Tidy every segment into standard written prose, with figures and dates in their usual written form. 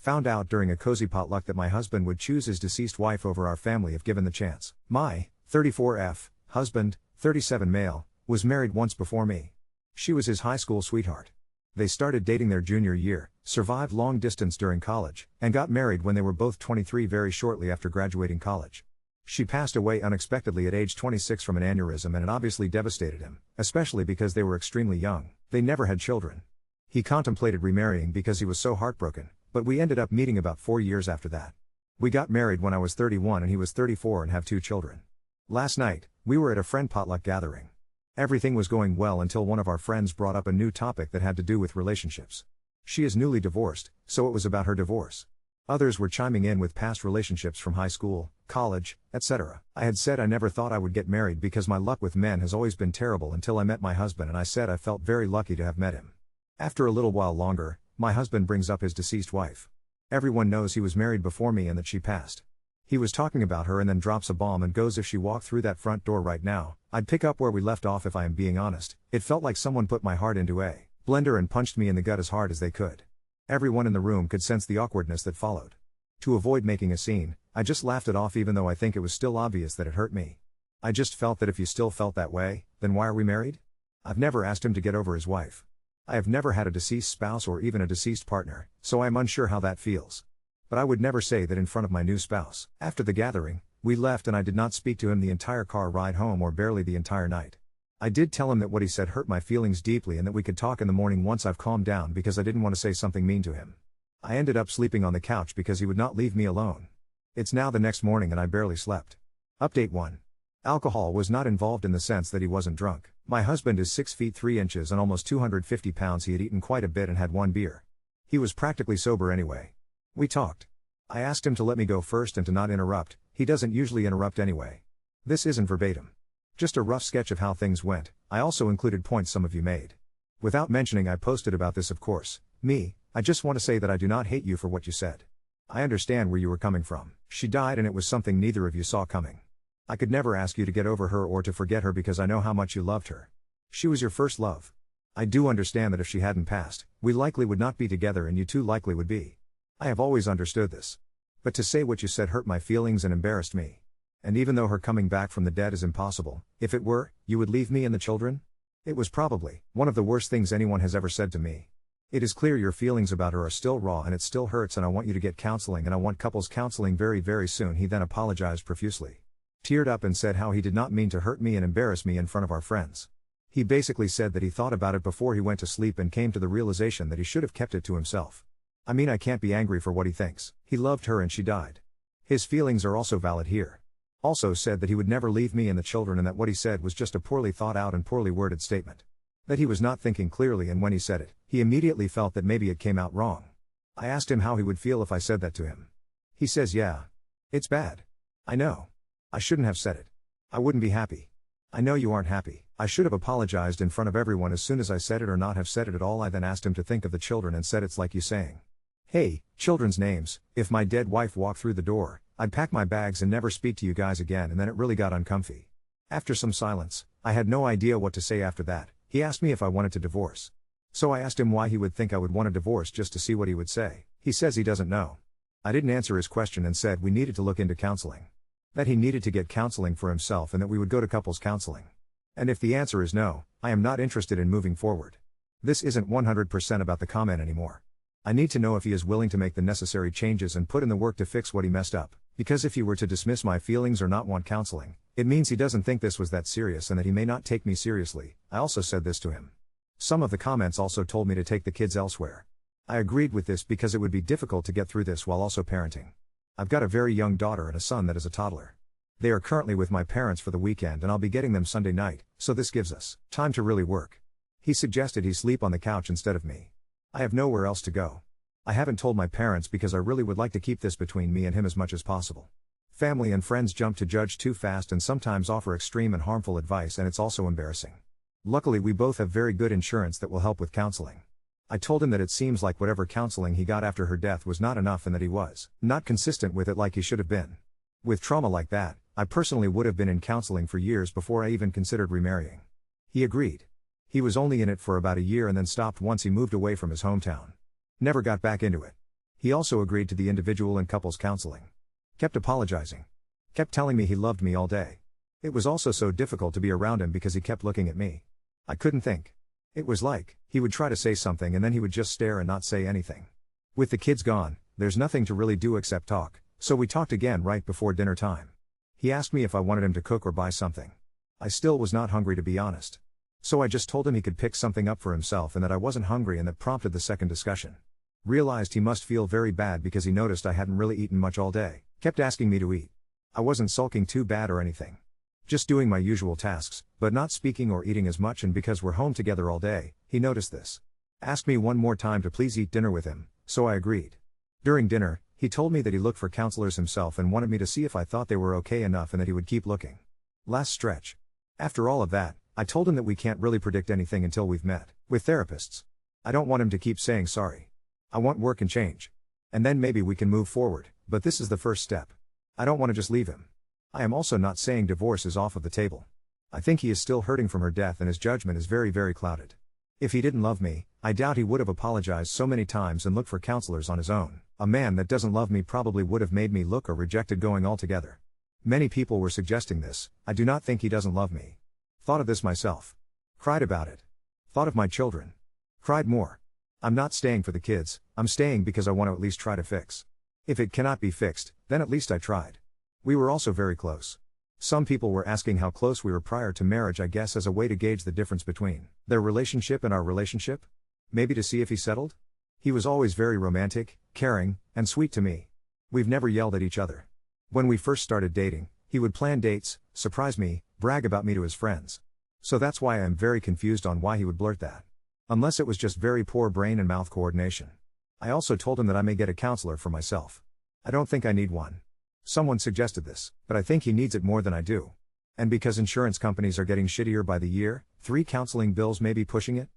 Found out during a cozy potluck that my husband would choose his deceased wife over our family if given the chance. My 34F husband, 37 male, was married once before me. She was his high school sweetheart. They started dating their junior year, survived long distance during college, and got married when they were both 23 very shortly after graduating college. She passed away unexpectedly at age 26 from an aneurysm, and it obviously devastated him, especially because they were extremely young. They never had children. He contemplated remarrying because he was so heartbroken, but we ended up meeting about 4 years after that. We got married when I was 31 and he was 34 and have 2 children. Last night, we were at a friend potluck gathering. Everything was going well until one of our friends brought up a new topic that had to do with relationships. She is newly divorced, so it was about her divorce. Others were chiming in with past relationships from high school, college, etc. I had said I never thought I would get married because my luck with men has always been terrible until I met my husband, and I said I felt very lucky to have met him. After a little while longer, my husband brings up his deceased wife. Everyone knows he was married before me and that she passed. He was talking about her and then drops a bomb and goes, "If she walked through that front door right now, I'd pick up where we left off. If I am being honest, it felt like someone put my heart into a blender and punched me in the gut as hard as they could." Everyone in the room could sense the awkwardness that followed. To avoid making a scene, I just laughed it off, even though I think it was still obvious that it hurt me. I just felt that if you still felt that way, then why are we married? I've never asked him to get over his wife. I have never had a deceased spouse or even a deceased partner, so I am unsure how that feels. But I would never say that in front of my new spouse. After the gathering, we left and I did not speak to him the entire car ride home, or barely the entire night. I did tell him that what he said hurt my feelings deeply and that we could talk in the morning once I've calmed down, because I didn't want to say something mean to him. I ended up sleeping on the couch because he would not leave me alone. It's now the next morning and I barely slept. Update 1. Alcohol was not involved in the sense that he wasn't drunk. My husband is 6 feet 3 inches and almost 250 pounds. He had eaten quite a bit and had 1 beer. He was practically sober anyway. We talked. I asked him to let me go first and to not interrupt. He doesn't usually interrupt anyway. This isn't verbatim. Just a rough sketch of how things went. I also included points some of you made. Without mentioning I posted about this, of course. I just want to say that I do not hate you for what you said. I understand where you were coming from. She died and it was something neither of you saw coming. I could never ask you to get over her or to forget her because I know how much you loved her. She was your first love. I do understand that if she hadn't passed, we likely would not be together and you two likely would be. I have always understood this. But to say what you said hurt my feelings and embarrassed me. And even though her coming back from the dead is impossible, if it were, you would leave me and the children? It was probably one of the worst things anyone has ever said to me. It is clear your feelings about her are still raw and it still hurts, and I want you to get counseling, and I want couples counseling very, very soon. He then apologized profusely. Teared up and said how he did not mean to hurt me and embarrass me in front of our friends. He basically said that he thought about it before he went to sleep and came to the realization that he should have kept it to himself. I mean, I can't be angry for what he thinks. He loved her and she died. His feelings are also valid here. Also said that he would never leave me and the children, and that what he said was just a poorly thought out and poorly worded statement. That he was not thinking clearly, and when he said it, he immediately felt that maybe it came out wrong. I asked him how he would feel if I said that to him. He says, "Yeah. It's bad. I know. I shouldn't have said it. I wouldn't be happy. I know you aren't happy. I should have apologized in front of everyone as soon as I said it, or not have said it at all." I then asked him to think of the children and said, "It's like you saying, hey, children's names, if my dead wife walked through the door, I'd pack my bags and never speak to you guys again." And then it really got uncomfy. After some silence, I had no idea what to say after that. He asked me if I wanted to divorce. So I asked him why he would think I would want a divorce, just to see what he would say. He says he doesn't know. I didn't answer his question and said we needed to look into counseling. That he needed to get counseling for himself and that we would go to couples counseling. And if the answer is no, I am not interested in moving forward. This isn't 100% about the comment anymore. I need to know if he is willing to make the necessary changes and put in the work to fix what he messed up. Because if he were to dismiss my feelings or not want counseling, it means he doesn't think this was that serious and that he may not take me seriously. I also said this to him. Some of the comments also told me to take the kids elsewhere. I agreed with this because it would be difficult to get through this while also parenting. I've got a very young daughter and a son that is a toddler. They are currently with my parents for the weekend and I'll be getting them Sunday night, so this gives us time to really work. He suggested he sleep on the couch instead of me. I have nowhere else to go. I haven't told my parents because I really would like to keep this between me and him as much as possible. Family and friends jump to judge too fast and sometimes offer extreme and harmful advice, and it's also embarrassing. Luckily we both have very good insurance that will help with counseling. I told him that it seems like whatever counseling he got after her death was not enough and that he was not consistent with it like he should have been. With trauma like that, I personally would have been in counseling for years before I even considered remarrying. He agreed. He was only in it for about a year and then stopped once he moved away from his hometown. Never got back into it. He also agreed to the individual and couples counseling. Kept apologizing. Kept telling me he loved me all day. It was also so difficult to be around him because he kept looking at me. I couldn't think. It was like, he would try to say something and then he would just stare and not say anything. With the kids gone, there's nothing to really do except talk, so we talked again right before dinner time. He asked me if I wanted him to cook or buy something. I still was not hungry, to be honest. So I just told him he could pick something up for himself and that I wasn't hungry, and that prompted the second discussion. Realized he must feel very bad because he noticed I hadn't really eaten much all day. Kept asking me to eat. I wasn't sulking too bad or anything. Just doing my usual tasks, but not speaking or eating as much, and because we're home together all day, he noticed this. Asked me one more time to please eat dinner with him, so I agreed. During dinner, he told me that he looked for counselors himself and wanted me to see if I thought they were okay enough and that he would keep looking. Last stretch. After all of that, I told him that we can't really predict anything until we've met with therapists. I don't want him to keep saying sorry. I want work and change. And then maybe we can move forward, but this is the first step. I don't want to just leave him. I am also not saying divorce is off of the table. I think he is still hurting from her death and his judgment is very, very clouded. If he didn't love me, I doubt he would have apologized so many times and looked for counselors on his own. A man that doesn't love me probably would have made me look or rejected going altogether. Many people were suggesting this. I do not think he doesn't love me. Thought of this myself. Cried about it. Thought of my children. Cried more. I'm not staying for the kids, I'm staying because I want to at least try to fix. If it cannot be fixed, then at least I tried. We were also very close. Some people were asking how close we were prior to marriage, I guess as a way to gauge the difference between their relationship and our relationship? Maybe to see if he settled? He was always very romantic, caring, and sweet to me. We've never yelled at each other. When we first started dating, he would plan dates, surprise me, brag about me to his friends. So that's why I am very confused on why he would blurt that. Unless it was just very poor brain and mouth coordination. I also told him that I may get a counselor for myself. I don't think I need one. Someone suggested this, but I think he needs it more than I do. And because insurance companies are getting shittier by the year, 3 counseling bills may be pushing it?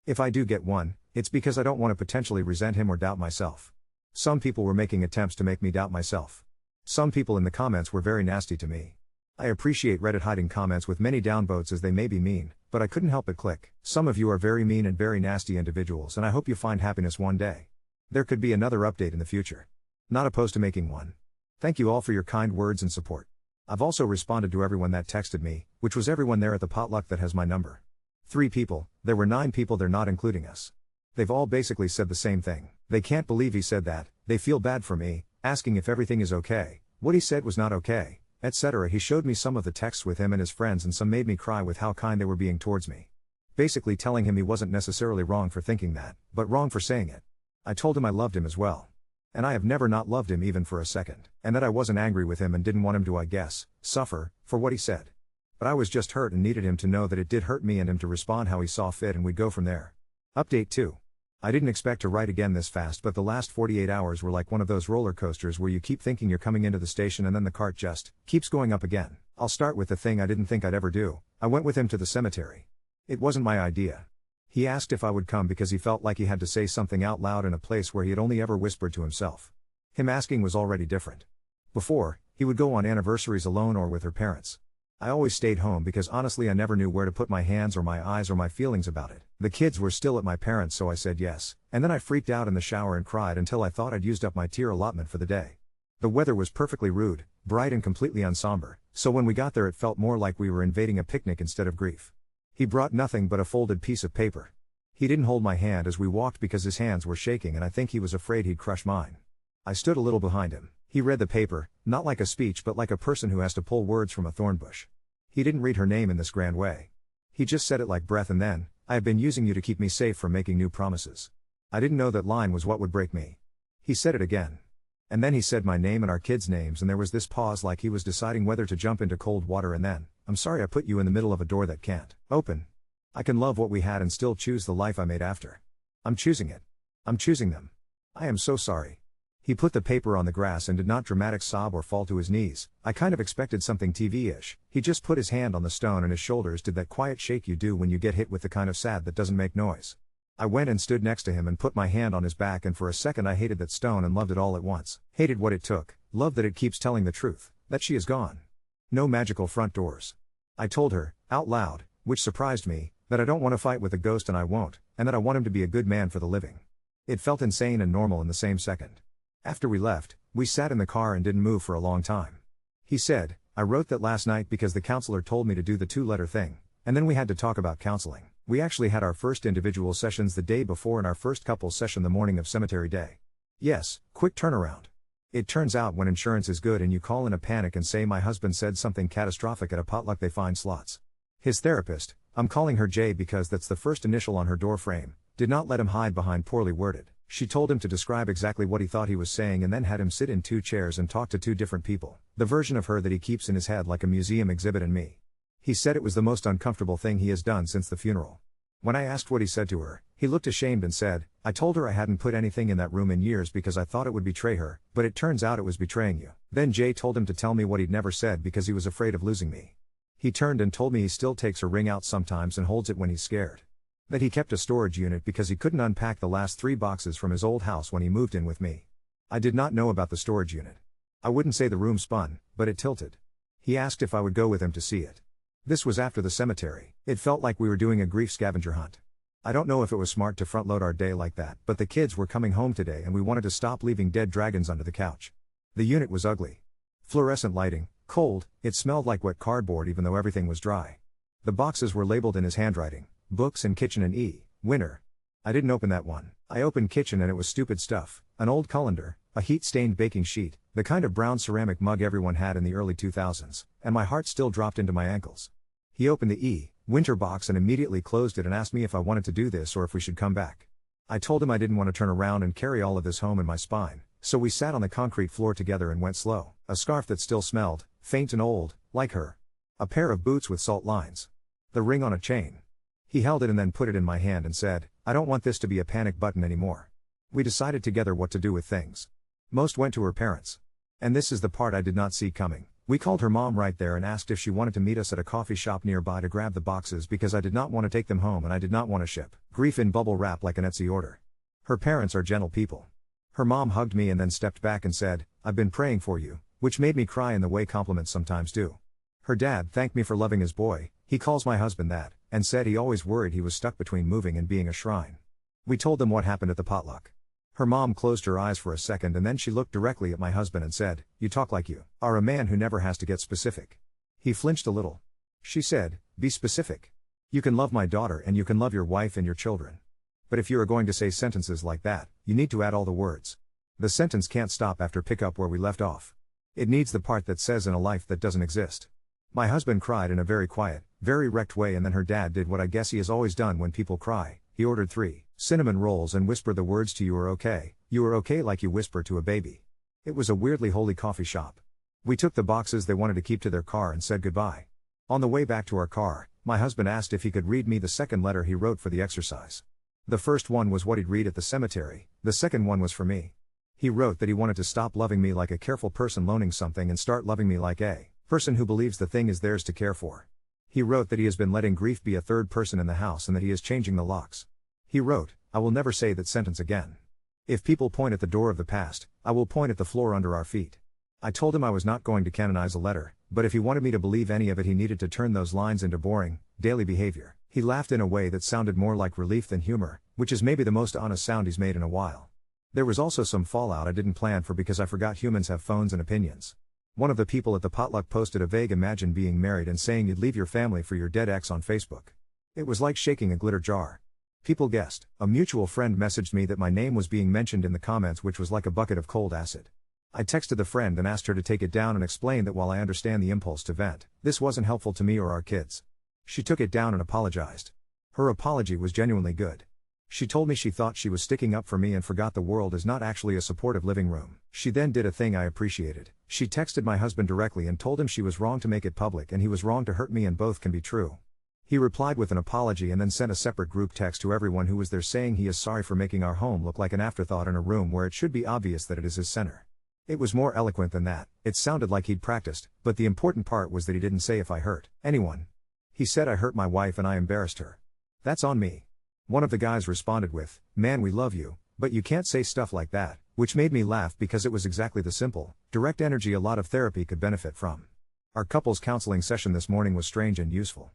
If I do get one, it's because I don't want to potentially resent him or doubt myself. Some people were making attempts to make me doubt myself. Some people in the comments were very nasty to me. I appreciate Reddit hiding comments with many downvotes as they may be mean, but I couldn't help but click. Some of you are very mean and very nasty individuals, and I hope you find happiness one day. There could be another update in the future. Not opposed to making one. Thank you all for your kind words and support. I've also responded to everyone that texted me, which was everyone there at the potluck that has my number. 3 people, there were 9 people there not including us. They've all basically said the same thing. They can't believe he said that, they feel bad for me, asking if everything is okay, what he said was not okay, etc. He showed me some of the texts with him and his friends, and some made me cry with how kind they were being towards me. Basically telling him he wasn't necessarily wrong for thinking that, but wrong for saying it. I told him I loved him as well. And I have never not loved him even for a second, and that I wasn't angry with him and didn't want him to, I guess, suffer, for what he said. But I was just hurt and needed him to know that it did hurt me and him to respond how he saw fit, and we'd go from there. Update 2. I didn't expect to write again this fast, but the last 48 hours were like one of those roller coasters where you keep thinking you're coming into the station and then the cart just keeps going up again. I'll start with the thing I didn't think I'd ever do. I went with him to the cemetery. It wasn't my idea. He asked if I would come because he felt like he had to say something out loud in a place where he had only ever whispered to himself. Him asking was already different. Before, he would go on anniversaries alone or with her parents. I always stayed home because honestly I never knew where to put my hands or my eyes or my feelings about it. The kids were still at my parents', so I said yes, and then I freaked out in the shower and cried until I thought I'd used up my tear allotment for the day. The weather was perfectly rude, bright and completely unsomber, so when we got there it felt more like we were invading a picnic instead of grief. He brought nothing but a folded piece of paper. He didn't hold my hand as we walked because his hands were shaking and I think he was afraid he'd crush mine. I stood a little behind him. He read the paper, not like a speech but like a person who has to pull words from a thorn bush. He didn't read her name in this grand way. He just said it like breath and then, I have been using you to keep me safe from making new promises. I didn't know that line was what would break me. He said it again. And then he said my name and our kids' names, and there was this pause like he was deciding whether to jump into cold water, and then, I'm sorry I put you in the middle of a door that can't open. I can love what we had and still choose the life I made after. I'm choosing it. I'm choosing them. I am so sorry. He put the paper on the grass and did not dramatic sob or fall to his knees. I kind of expected something TV-ish. He just put his hand on the stone and his shoulders did that quiet shake you do when you get hit with the kind of sad that doesn't make noise. I went and stood next to him and put my hand on his back, and for a second I hated that stone and loved it all at once. Hated what it took, loved that it keeps telling the truth, that she is gone. No magical front doors. I told her, out loud, which surprised me, that I don't want to fight with a ghost and I won't, and that I want him to be a good man for the living. It felt insane and normal in the same second. After we left, we sat in the car and didn't move for a long time. He said, I wrote that last night because the counselor told me to do the 2-letter thing, and then we had to talk about counseling. We actually had our first individual sessions the day before and our first couples session the morning of cemetery day. Yes, quick turnaround. It turns out when insurance is good and you call in a panic and say my husband said something catastrophic at a potluck, they find slots. His therapist, I'm calling her J because that's the first initial on her door frame, did not let him hide behind poorly worded. She told him to describe exactly what he thought he was saying and then had him sit in 2 chairs and talk to 2 different people, the version of her that he keeps in his head like a museum exhibit and me. He said it was the most uncomfortable thing he has done since the funeral. When I asked what he said to her, he looked ashamed and said, I told her I hadn't put anything in that room in years because I thought it would betray her, but it turns out it was betraying you. Then Jay told him to tell me what he'd never said because he was afraid of losing me. He turned and told me he still takes her ring out sometimes and holds it when he's scared. That he kept a storage unit because he couldn't unpack the last 3 boxes from his old house when he moved in with me. I did not know about the storage unit. I wouldn't say the room spun, but it tilted. He asked if I would go with him to see it. This was after the cemetery. It felt like we were doing a grief scavenger hunt. I don't know if it was smart to front load our day like that, but the kids were coming home today and we wanted to stop leaving dead dragons under the couch. The unit was ugly. Fluorescent lighting, cold, it smelled like wet cardboard even though everything was dry. The boxes were labeled in his handwriting, books and kitchen and winter. I didn't open that one. I opened kitchen and it was stupid stuff, an old colander, a heat-stained baking sheet, the kind of brown ceramic mug everyone had in the early 2000s, and my heart still dropped into my ankles. He opened the winter box and immediately closed it and asked me if I wanted to do this or if we should come back. I told him I didn't want to turn around and carry all of this home in my spine, so we sat on the concrete floor together and went slow. A scarf that still smelled, faint and old, like her. A pair of boots with salt lines. The ring on a chain. He held it and then put it in my hand and said, I don't want this to be a panic button anymore. We decided together what to do with things. Most went to her parents. And this is the part I did not see coming. We called her mom right there and asked if she wanted to meet us at a coffee shop nearby to grab the boxes because I did not want to take them home and I did not want to ship grief in bubble wrap like an Etsy order. Her parents are gentle people. Her mom hugged me and then stepped back and said, I've been praying for you, which made me cry in the way compliments sometimes do. Her dad thanked me for loving his boy, he calls my husband that, and said he always worried he was stuck between moving and being a shrine. We told them what happened at the potluck. Her mom closed her eyes for a second and then she looked directly at my husband and said, You talk like you are a man who never has to get specific. He flinched a little. She said, Be specific. You can love my daughter and you can love your wife and your children. But if you are going to say sentences like that, you need to add all the words. The sentence can't stop after pick up where we left off. It needs the part that says in a life that doesn't exist. My husband cried in a very quiet, very wrecked way and then her dad did what I guess he has always done when people cry. He ordered 3 cinnamon rolls and whispered the words to You are okay like you whisper to a baby. It was a weirdly holy coffee shop. We took the boxes they wanted to keep to their car and said goodbye. On the way back to our car, my husband asked if he could read me the second letter he wrote for the exercise. The first one was what he'd read at the cemetery, the second one was for me. He wrote that he wanted to stop loving me like a careful person loaning something and start loving me like a person who believes the thing is theirs to care for. He wrote that he has been letting grief be a third person in the house and that he is changing the locks. He wrote, I will never say that sentence again. If people point at the door of the past, I will point at the floor under our feet. I told him I was not going to canonize a letter, but if he wanted me to believe any of it he needed to turn those lines into boring, daily behavior. He laughed in a way that sounded more like relief than humor, which is maybe the most honest sound he's made in a while. There was also some fallout I didn't plan for because I forgot humans have phones and opinions. One of the people at the potluck posted a vague imagine being married and saying you'd leave your family for your dead ex on Facebook. It was like shaking a glitter jar. People guessed. A mutual friend messaged me that my name was being mentioned in the comments, which was like a bucket of cold acid. I texted the friend and asked her to take it down and explain that while I understand the impulse to vent, this wasn't helpful to me or our kids. She took it down and apologized. Her apology was genuinely good. She told me she thought she was sticking up for me and forgot the world is not actually a supportive living room. She then did a thing I appreciated. She texted my husband directly and told him she was wrong to make it public and he was wrong to hurt me and both can be true. He replied with an apology and then sent a separate group text to everyone who was there saying he is sorry for making our home look like an afterthought in a room where it should be obvious that it is his center. It was more eloquent than that. It sounded like he'd practiced, but the important part was that he didn't say if I hurt anyone. He said I hurt my wife and I embarrassed her. That's on me. One of the guys responded with, Man, we love you, but you can't say stuff like that, which made me laugh because it was exactly the simple, direct energy a lot of therapy could benefit from. Our couples counseling session this morning was strange and useful.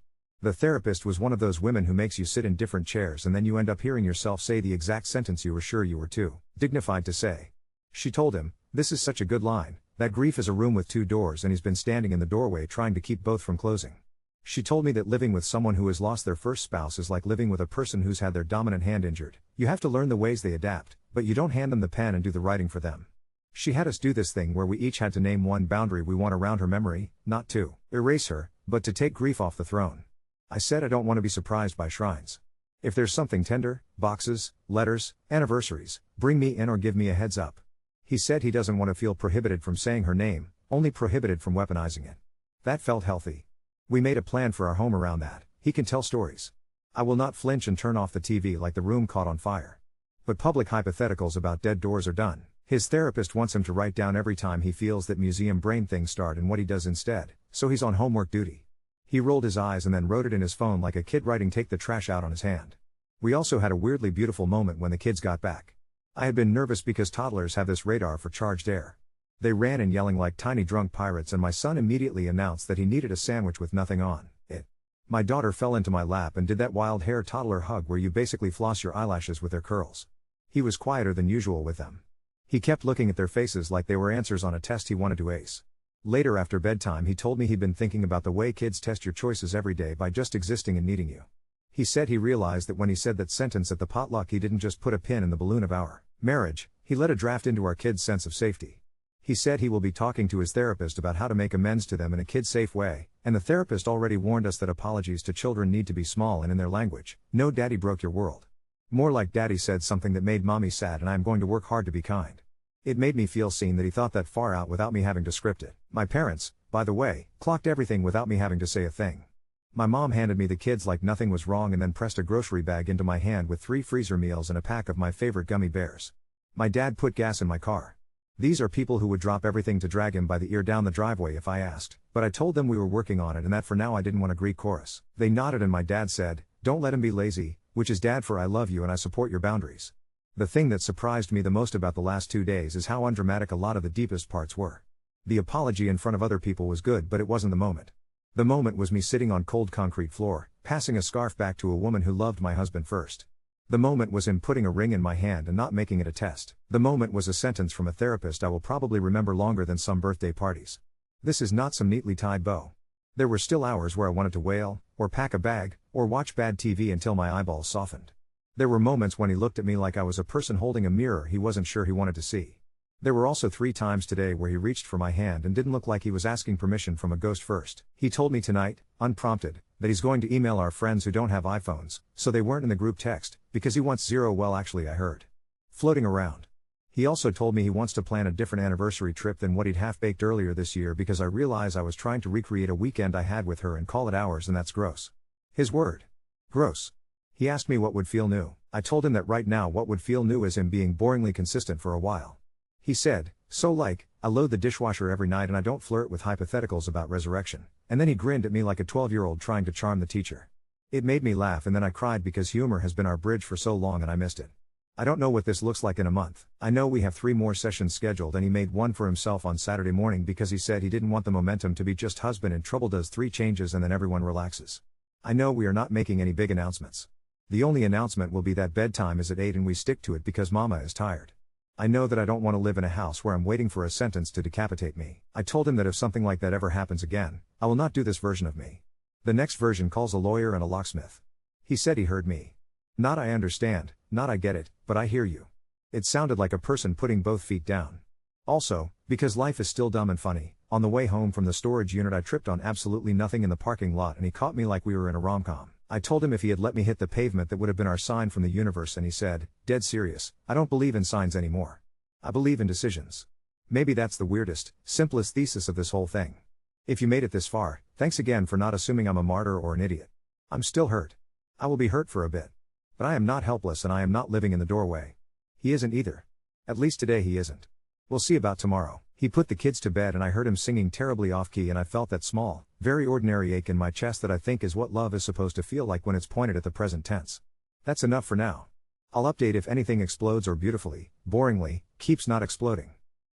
The therapist was one of those women who makes you sit in different chairs and then you end up hearing yourself say the exact sentence you were sure you were too dignified to say. She told him, "This is such a good line, that grief is a room with two doors and he's been standing in the doorway trying to keep both from closing." She told me that living with someone who has lost their first spouse is like living with a person who's had their dominant hand injured. You have to learn the ways they adapt, but you don't hand them the pen and do the writing for them. She had us do this thing where we each had to name one boundary we want around her memory, not to erase her, but to take grief off the throne. I said I don't want to be surprised by shrines. If there's something tender, boxes, letters, anniversaries, bring me in or give me a heads up. He said he doesn't want to feel prohibited from saying her name, only prohibited from weaponizing it. That felt healthy. We made a plan for our home around that. He can tell stories. I will not flinch and turn off the TV like the room caught on fire. But public hypotheticals about dead doors are done. His therapist wants him to write down every time he feels that museum brain things start and what he does instead, so he's on homework duty. He rolled his eyes and then wrote it in his phone like a kid writing "take the trash out" on his hand. We also had a weirdly beautiful moment when the kids got back. I had been nervous because toddlers have this radar for charged air. They ran in yelling like tiny drunk pirates and my son immediately announced that he needed a sandwich with nothing on it. My daughter fell into my lap and did that wild hair toddler hug where you basically floss your eyelashes with their curls. He was quieter than usual with them. He kept looking at their faces like they were answers on a test he wanted to ace. Later after bedtime he told me he'd been thinking about the way kids test your choices every day by just existing and needing you. He said he realized that when he said that sentence at the potluck he didn't just put a pin in the balloon of our marriage, he let a draft into our kids' sense of safety. He said he will be talking to his therapist about how to make amends to them in a kid-safe way, and the therapist already warned us that apologies to children need to be small and in their language. No, daddy broke your world. More like daddy said something that made mommy sad and I am going to work hard to be kind. It made me feel seen that he thought that far out without me having to script it. My parents, by the way, clocked everything without me having to say a thing. My mom handed me the kids like nothing was wrong and then pressed a grocery bag into my hand with 3 freezer meals and a pack of my favorite gummy bears. My dad put gas in my car. These are people who would drop everything to drag him by the ear down the driveway if I asked, but I told them we were working on it and that for now I didn't want a Greek chorus. They nodded and my dad said, "Don't let him be lazy," which is dad for "I love you and I support your boundaries." The thing that surprised me the most about the last 2 days is how undramatic a lot of the deepest parts were. The apology in front of other people was good, but it wasn't the moment. The moment was me sitting on cold concrete floor, passing a scarf back to a woman who loved my husband first. The moment was him putting a ring in my hand and not making it a test. The moment was a sentence from a therapist I will probably remember longer than some birthday parties. This is not some neatly tied bow. There were still hours where I wanted to wail, or pack a bag, or watch bad TV until my eyeballs softened. There were moments when he looked at me like I was a person holding a mirror he wasn't sure he wanted to see. There were also 3 times today where he reached for my hand and didn't look like he was asking permission from a ghost first. He told me tonight, unprompted, that he's going to email our friends who don't have iPhones, so they weren't in the group text, because he wants 0 well actually I heard floating around. He also told me he wants to plan a different anniversary trip than what he'd half-baked earlier this year because I realize I was trying to recreate a weekend I had with her and call it ours and that's gross. His word. Gross. He asked me what would feel new. I told him that right now what would feel new is him being boringly consistent for a while. He said, "So like, I load the dishwasher every night and I don't flirt with hypotheticals about resurrection," and then he grinned at me like a 12-year-old trying to charm the teacher. It made me laugh and then I cried because humor has been our bridge for so long and I missed it. I don't know what this looks like in a month. I know we have 3 more sessions scheduled and he made one for himself on Saturday morning because he said he didn't want the momentum to be just husband in trouble does 3 changes and then everyone relaxes. I know we are not making any big announcements. The only announcement will be that bedtime is at 8 and we stick to it because mama is tired. I know that I don't want to live in a house where I'm waiting for a sentence to decapitate me. I told him that if something like that ever happens again, I will not do this version of me. The next version calls a lawyer and a locksmith. He said he heard me. Not I understand, not I get it, but I hear you. It sounded like a person putting both feet down. Also, because life is still dumb and funny, on the way home from the storage unit I tripped on absolutely nothing in the parking lot and he caught me like we were in a rom-com. I told him if he had let me hit the pavement that would have been our sign from the universe and he said, dead serious, I don't believe in signs anymore. I believe in decisions. Maybe that's the weirdest, simplest thesis of this whole thing. If you made it this far, thanks again for not assuming I'm a martyr or an idiot. I'm still hurt. I will be hurt for a bit. But I am not helpless and I am not living in the doorway. He isn't either. At least today he isn't. We'll see about tomorrow. He put the kids to bed and I heard him singing terribly off-key and I felt that small, very ordinary ache in my chest that I think is what love is supposed to feel like when it's pointed at the present tense. That's enough for now. I'll update if anything explodes or beautifully, boringly, keeps not exploding.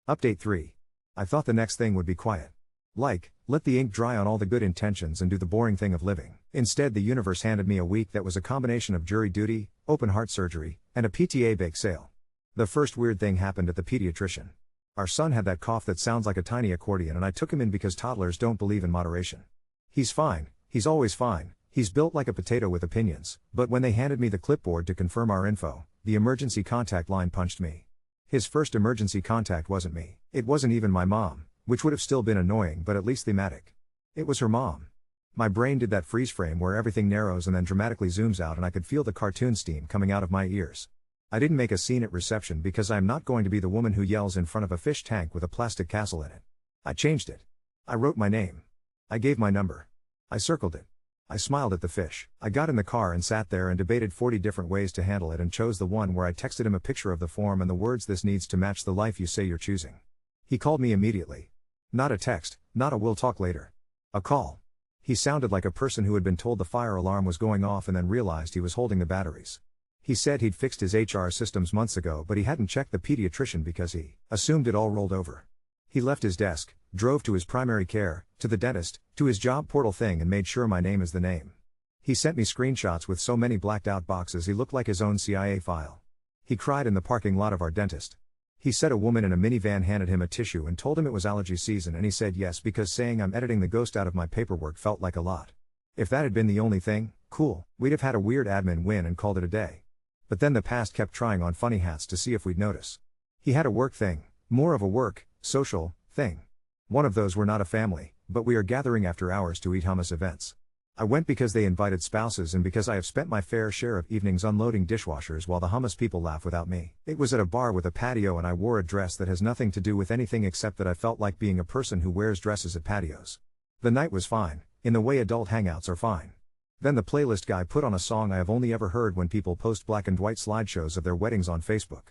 Update 3. I thought the next thing would be quiet. Like, let the ink dry on all the good intentions and do the boring thing of living. Instead, the universe handed me a week that was a combination of jury duty, open heart surgery, and a PTA bake sale. The first weird thing happened at the pediatrician. Our son had that cough that sounds like a tiny accordion, and I took him in because toddlers don't believe in moderation. He's fine, he's always fine, he's built like a potato with opinions, but when they handed me the clipboard to confirm our info, the emergency contact line punched me. His first emergency contact wasn't me. It wasn't even my mom, which would have still been annoying but at least thematic. It was her mom. My brain did that freeze frame where everything narrows and then dramatically zooms out, and I could feel the cartoon steam coming out of my ears. I didn't make a scene at reception because I am not going to be the woman who yells in front of a fish tank with a plastic castle in it. I changed it. I wrote my name. I gave my number. I circled it. I smiled at the fish. I got in the car and sat there and debated 40 different ways to handle it, and chose the one where I texted him a picture of the form and the words, "This needs to match the life you say you're choosing." He called me immediately. Not a text, not a "we'll talk later." A call. He sounded like a person who had been told the fire alarm was going off and then realized he was holding the batteries. He said he'd fixed his HR systems months ago, but he hadn't checked the pediatrician because he assumed it all rolled over. He left his desk, drove to his primary care, to the dentist, to his job portal thing, and made sure my name is the name. He sent me screenshots with so many blacked out boxes he looked like his own CIA file. He cried in the parking lot of our dentist. He said a woman in a minivan handed him a tissue and told him it was allergy season, and he said yes because saying I'm editing the ghost out of my paperwork felt like a lot. If that had been the only thing, cool, we'd have had a weird admin win and called it a day. But then the past kept trying on funny hats to see if we'd notice. He had a work thing, more of a work, social, thing. One of those, we're not a family, but we are gathering after hours to eat hummus events. I went because they invited spouses and because I have spent my fair share of evenings unloading dishwashers while the hummus people laugh without me. It was at a bar with a patio, and I wore a dress that has nothing to do with anything except that I felt like being a person who wears dresses at patios. The night was fine, in the way adult hangouts are fine. Then the playlist guy put on a song I have only ever heard when people post black and white slideshows of their weddings on Facebook.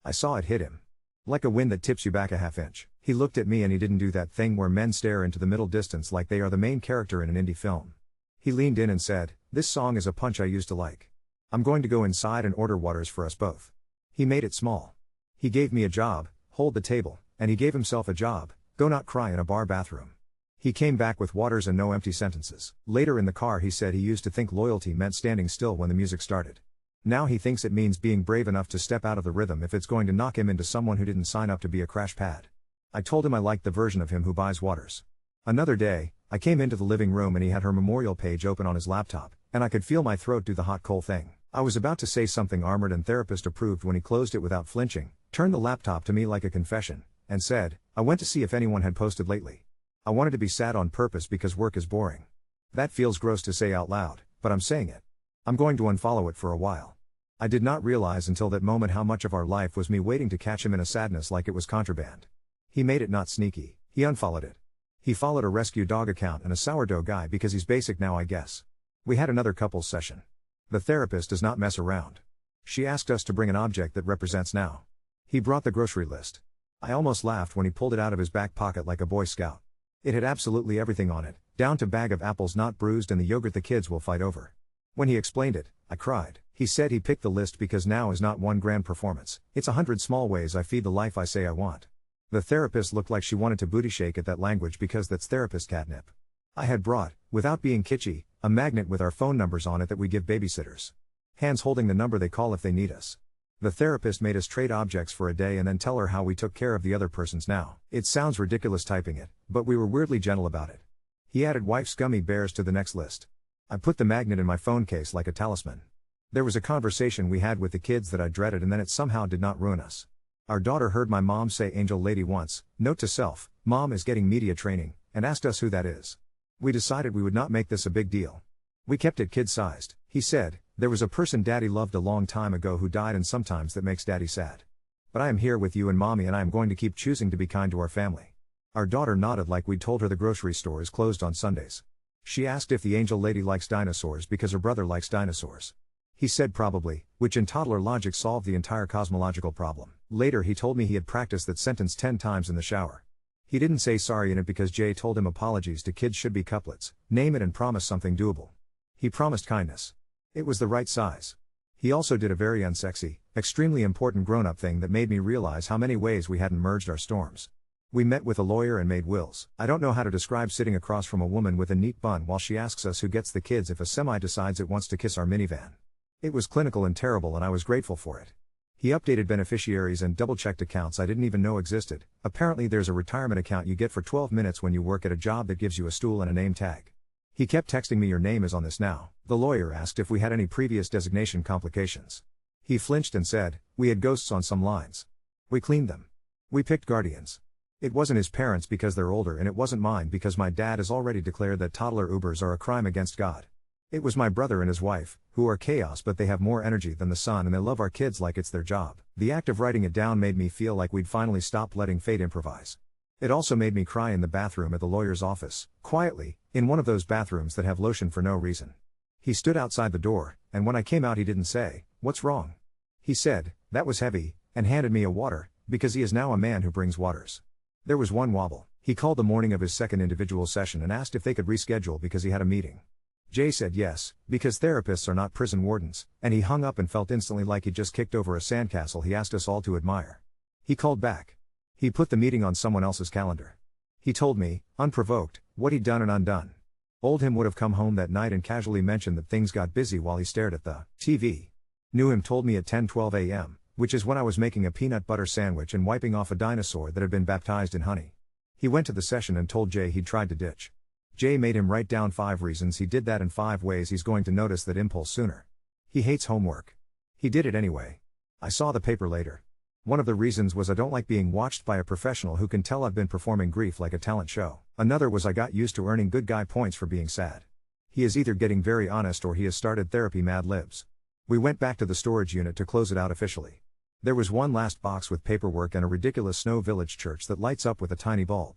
I saw it hit him. Like a wind that tips you back a half inch. He looked at me and he didn't do that thing where men stare into the middle distance like they are the main character in an indie film. He leaned in and said, "This song is a punch I used to like. I'm going to go inside and order waters for us both." He made it small. He gave me a job, hold the table, and he gave himself a job, go not cry in a bar bathroom. He came back with waters and no empty sentences. Later in the car he said he used to think loyalty meant standing still when the music started. Now he thinks it means being brave enough to step out of the rhythm if it's going to knock him into someone who didn't sign up to be a crash pad. I told him I liked the version of him who buys waters. Another day, I came into the living room and he had her memorial page open on his laptop, and I could feel my throat do the hot coal thing. I was about to say something armored and therapist approved when he closed it without flinching, turned the laptop to me like a confession, and said, "I went to see if anyone had posted lately. I wanted to be sad on purpose because work is boring." That feels gross to say out loud, but I'm saying it. I'm going to unfollow it for a while. I did not realize until that moment how much of our life was me waiting to catch him in a sadness like it was contraband. He made it not sneaky, he unfollowed it. He followed a rescue dog account and a sourdough guy because he's basic now, I guess. We had another couples session. The therapist does not mess around. She asked us to bring an object that represents now. He brought the grocery list. I almost laughed when he pulled it out of his back pocket like a Boy Scout. It had absolutely everything on it, down to bag of apples not bruised and the yogurt the kids will fight over. When he explained it, I cried. He said he picked the list because now is not one grand performance, it's 100 small ways I feed the life I say I want. The therapist looked like she wanted to booty shake at that language because that's therapist catnip. I had brought, without being kitschy, a magnet with our phone numbers on it that we give babysitters. Hands holding the number they call if they need us. The therapist made us trade objects for a day and then tell her how we took care of the other person's now. It sounds ridiculous typing it, but we were weirdly gentle about it. He added wife's gummy bears to the next list. I put the magnet in my phone case like a talisman. There was a conversation we had with the kids that I dreaded, and then it somehow did not ruin us. Our daughter heard my mom say "angel lady" once, note to self, mom is getting media training, and asked us who that is. We decided we would not make this a big deal. We kept it kid-sized. He said, "There was a person daddy loved a long time ago who died, and sometimes that makes daddy sad. But I am here with you and mommy, and I am going to keep choosing to be kind to our family." Our daughter nodded like we'd told her the grocery store is closed on Sundays. She asked if the angel lady likes dinosaurs because her brother likes dinosaurs. He said probably, which in toddler logic solved the entire cosmological problem. Later he told me he had practiced that sentence 10 times in the shower. He didn't say sorry in it because Jay told him apologies to kids should be couplets, name it and promise something doable. He promised kindness. It was the right size. He also did a very unsexy, extremely important grown-up thing that made me realize how many ways we hadn't merged our storms. We met with a lawyer and made wills. I don't know how to describe sitting across from a woman with a neat bun while she asks us who gets the kids if a semi decides it wants to kiss our minivan. It was clinical and terrible, and I was grateful for it. He updated beneficiaries and double-checked accounts I didn't even know existed. Apparently there's a retirement account you get for 12 minutes when you work at a job that gives you a stool and a name tag. He kept texting me, "Your name is on this now." The lawyer asked if we had any previous designation complications. He flinched and said, "We had ghosts on some lines. We cleaned them. We picked guardians. It wasn't his parents because they're older, and it wasn't mine because my dad has already declared that toddler Ubers are a crime against God. It was my brother and his wife, who are chaos, but they have more energy than the sun and they love our kids like it's their job." The act of writing it down made me feel like we'd finally stopped letting fate improvise. It also made me cry in the bathroom at the lawyer's office, quietly, in one of those bathrooms that have lotion for no reason. He stood outside the door, and when I came out he didn't say, "What's wrong?" He said, "That was heavy," and handed me a water, because he is now a man who brings waters. There was one wobble. He called the morning of his second individual session and asked if they could reschedule because he had a meeting. Jay said yes, because therapists are not prison wardens, and he hung up and felt instantly like he'd just kicked over a sandcastle he asked us all to admire. He called back. He put the meeting on someone else's calendar. He told me, unprovoked, what he'd done and undone. Old him would have come home that night and casually mentioned that things got busy while he stared at the TV. New him told me at 10:12 a.m., which is when I was making a peanut butter sandwich and wiping off a dinosaur that had been baptized in honey. He went to the session and told Jay he'd tried to ditch. Jay made him write down 5 reasons he did that and 5 ways he's going to notice that impulse sooner. He hates homework. He did it anyway. I saw the paper later. One of the reasons was I don't like being watched by a professional who can tell I've been performing grief like a talent show. Another was I got used to earning good guy points for being sad. He is either getting very honest or he has started therapy Mad Libs. We went back to the storage unit to close it out officially. There was one last box with paperwork and a ridiculous Snow Village church that lights up with a tiny bulb.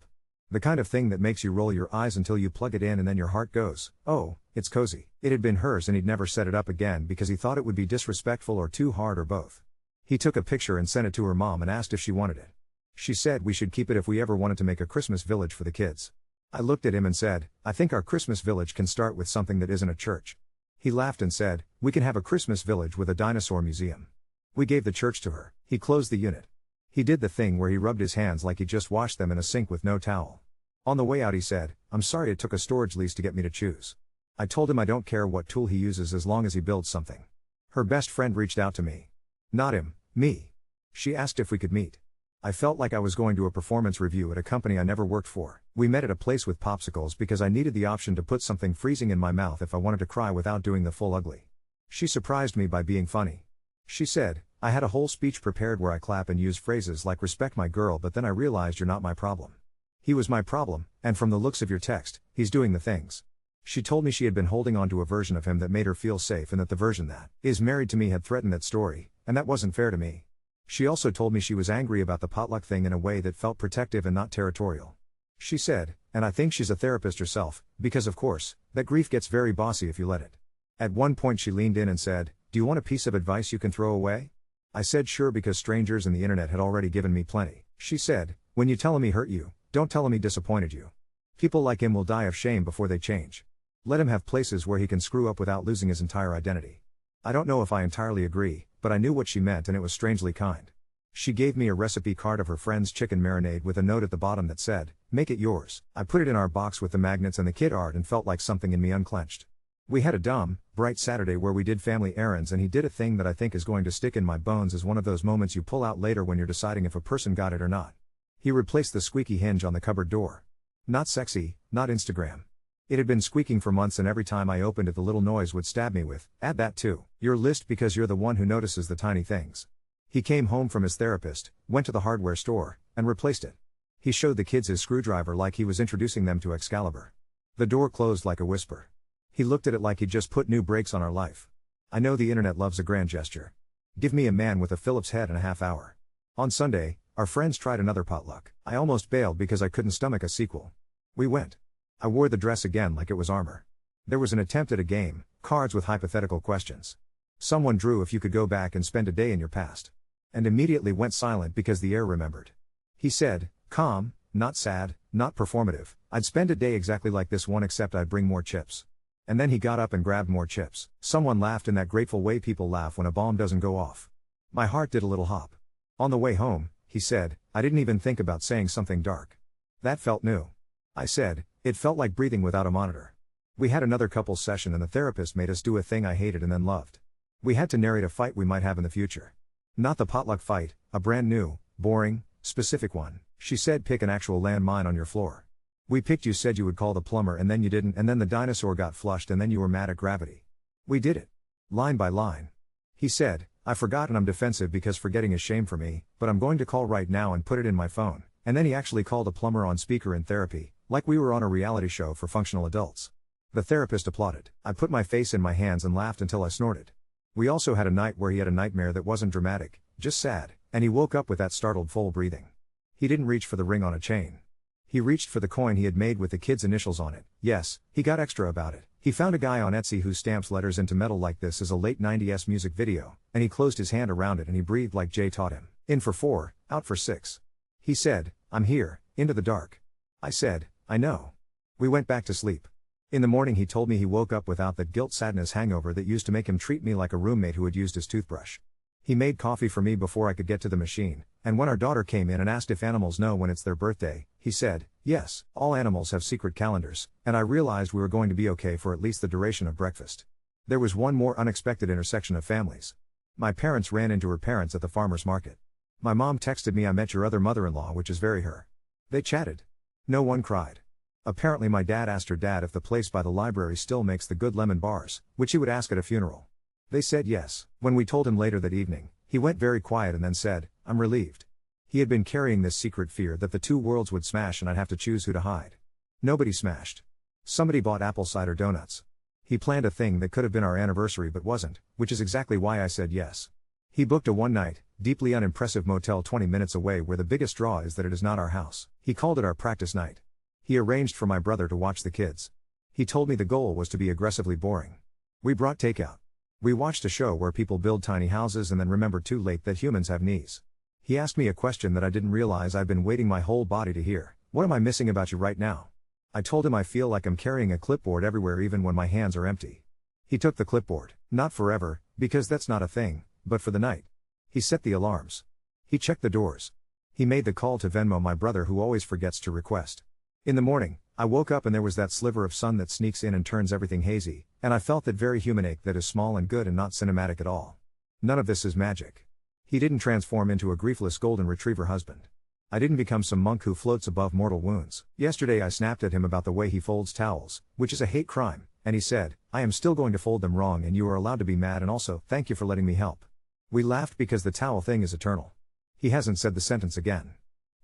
The kind of thing that makes you roll your eyes until you plug it in and then your heart goes, "Oh, it's cozy." It had been hers and he'd never set it up again because he thought it would be disrespectful or too hard or both. He took a picture and sent it to her mom and asked if she wanted it. She said we should keep it if we ever wanted to make a Christmas village for the kids. I looked at him and said, "I think our Christmas village can start with something that isn't a church." He laughed and said, "We can have a Christmas village with a dinosaur museum." We gave the church to her. He closed the unit. He did the thing where he rubbed his hands like he just washed them in a sink with no towel. On the way out he said, "I'm sorry it took a storage lease to get me to choose." I told him I don't care what tool he uses as long as he builds something. Her best friend reached out to me. Not him, me. She asked if we could meet. I felt like I was going to a performance review at a company I never worked for. We met at a place with popsicles because I needed the option to put something freezing in my mouth if I wanted to cry without doing the full ugly. She surprised me by being funny. She said, "I had a whole speech prepared where I clap and use phrases like respect my girl, but then I realized you're not my problem." He was my problem, and from the looks of your text, he's doing the things. She told me she had been holding on to a version of him that made her feel safe and that the version that is married to me had threatened that story, and that wasn't fair to me. She also told me she was angry about the potluck thing in a way that felt protective and not territorial. She said, and I think she's a therapist herself, because of course, that grief gets very bossy if you let it. At one point she leaned in and said, "Do you want a piece of advice you can throw away?" I said sure because strangers and the internet had already given me plenty. She said, "When you tell him he hurt you, don't tell him he disappointed you. People like him will die of shame before they change. Let him have places where he can screw up without losing his entire identity." I don't know if I entirely agree, but I knew what she meant and it was strangely kind. She gave me a recipe card of her friend's chicken marinade with a note at the bottom that said, "Make it yours." I put it in our box with the magnets and the kid art and felt like something in me unclenched. We had a dumb, bright Saturday where we did family errands and he did a thing that I think is going to stick in my bones as one of those moments you pull out later when you're deciding if a person got it or not. He replaced the squeaky hinge on the cupboard door. Not sexy, not Instagram. It had been squeaking for months and every time I opened it the little noise would stab me with, "Add that to your list because you're the one who notices the tiny things." He came home from his therapist, went to the hardware store, and replaced it. He showed the kids his screwdriver like he was introducing them to Excalibur. The door closed like a whisper. He looked at it like he'd just put new brakes on our life. I know the internet loves a grand gesture. Give me a man with a Phillips head in a half hour. On Sunday, our friends tried another potluck. I almost bailed because I couldn't stomach a sequel. We went. I wore the dress again like it was armor. There was an attempt at a game, cards with hypothetical questions. Someone drew if you could go back and spend a day in your past. And immediately went silent because the air remembered. He said, calm, not sad, not performative, "I'd spend a day exactly like this one except I'd bring more chips." And then he got up and grabbed more chips. Someone laughed in that grateful way people laugh when a bomb doesn't go off. My heart did a little hop. On the way home, he said, I didn't even think about saying something dark. That felt new. I said, it felt like breathing without a monitor. We had another couples session and the therapist made us do a thing I hated and then loved. We had to narrate a fight we might have in the future. Not the potluck fight, a brand new, boring, specific one. She said pick an actual landmine on your floor. We picked you said you would call the plumber and then you didn't and then the dinosaur got flushed and then you were mad at gravity. We did it. Line by line. He said, I forgot and I'm defensive because forgetting is shame for me, but I'm going to call right now and put it in my phone. And then he actually called a plumber on speaker in therapy, like we were on a reality show for functional adults. The therapist applauded. I put my face in my hands and laughed until I snorted. We also had a night where he had a nightmare that wasn't dramatic, just sad, and he woke up with that startled full breathing. He didn't reach for the ring on a chain. He reached for the coin he had made with the kids' initials on it. Yes, he got extra about it. He found a guy on Etsy who stamps letters into metal like this as a late 90s music video, and he closed his hand around it and he breathed like Jay taught him. In for 4, out for 6. He said, I'm here, into the dark. I said, I know. We went back to sleep. In the morning he told me he woke up without that guilt-sadness hangover that used to make him treat me like a roommate who had used his toothbrush. He made coffee for me before I could get to the machine, and when our daughter came in and asked if animals know when it's their birthday, he said, yes, all animals have secret calendars, and I realized we were going to be okay for at least the duration of breakfast. There was one more unexpected intersection of families. My parents ran into her parents at the farmer's market. My mom texted me I met your other mother-in-law, which is very her. They chatted. No one cried. Apparently my dad asked her dad if the place by the library still makes the good lemon bars, which he would ask at a funeral. They said yes. When we told him later that evening, he went very quiet and then said, I'm relieved. He had been carrying this secret fear that the two worlds would smash and I'd have to choose who to hide. Nobody smashed. Somebody bought apple cider donuts. He planned a thing that could have been our anniversary but wasn't, which is exactly why I said yes. He booked a one-night, deeply unimpressive motel 20 minutes away where the biggest draw is that it is not our house. He called it our practice night. He arranged for my brother to watch the kids. He told me the goal was to be aggressively boring. We brought takeout. We watched a show where people build tiny houses and then remember too late that humans have knees. He asked me a question that I didn't realize I've been waiting my whole body to hear. What am I missing about you right now? I told him I feel like I'm carrying a clipboard everywhere even when my hands are empty. He took the clipboard, not forever, because that's not a thing, but for the night. He set the alarms. He checked the doors. He made the call to Venmo my brother who always forgets to request. In the morning, I woke up and there was that sliver of sun that sneaks in and turns everything hazy, and I felt that very human ache that is small and good and not cinematic at all. None of this is magic. He didn't transform into a griefless golden retriever husband. I didn't become some monk who floats above mortal wounds. Yesterday I snapped at him about the way he folds towels, which is a hate crime, and he said, I am still going to fold them wrong and you are allowed to be mad and also, thank you for letting me help. We laughed because the towel thing is eternal. He hasn't said the sentence again.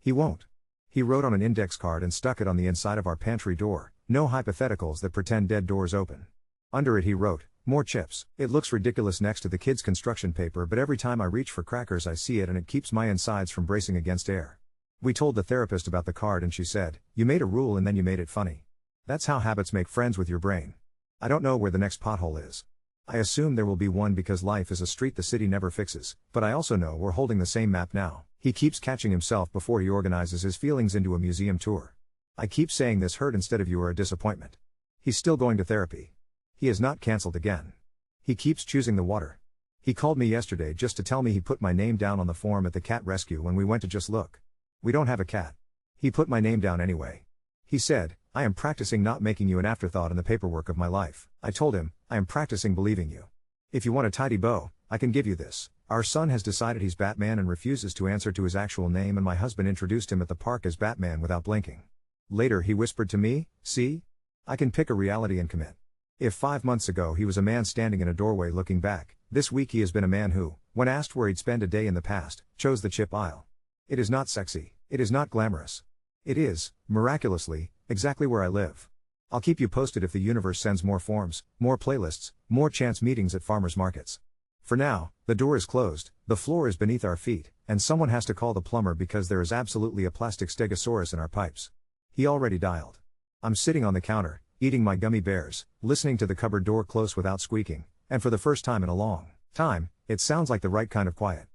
He won't. He wrote on an index card and stuck it on the inside of our pantry door, no hypotheticals that pretend dead doors open. Under it he wrote, more chips. It looks ridiculous next to the kids' construction paper but every time I reach for crackers I see it and it keeps my insides from bracing against air. We told the therapist about the card and she said, you made a rule and then you made it funny. That's how habits make friends with your brain. I don't know where the next pothole is. I assume there will be one because life is a street the city never fixes, but I also know we're holding the same map now. He keeps catching himself before he organizes his feelings into a museum tour. I keep saying this hurt instead of you are a disappointment. He's still going to therapy. He has not cancelled again. He keeps choosing the water. He called me yesterday just to tell me he put my name down on the form at the cat rescue when we went to just look. We don't have a cat. He put my name down anyway. He said, I am practicing not making you an afterthought in the paperwork of my life. I told him, I am practicing believing you. If you want a tidy bow, I can give you this. Our son has decided he's Batman and refuses to answer to his actual name and my husband introduced him at the park as Batman without blinking. Later he whispered to me, see? I can pick a reality and commit. If 5 months ago he was a man standing in a doorway looking back, this week he has been a man who, when asked where he'd spend a day in the past, chose the chip aisle. It is not sexy. It is not glamorous. It is, miraculously, exactly where I live. I'll keep you posted if the universe sends more forms, more playlists, more chance meetings at farmers markets. For now, the door is closed, the floor is beneath our feet, and someone has to call the plumber because there is absolutely a plastic stegosaurus in our pipes. He already dialed. I'm sitting on the counter, eating my gummy bears, listening to the cupboard door close without squeaking, and for the first time in a long time, it sounds like the right kind of quiet.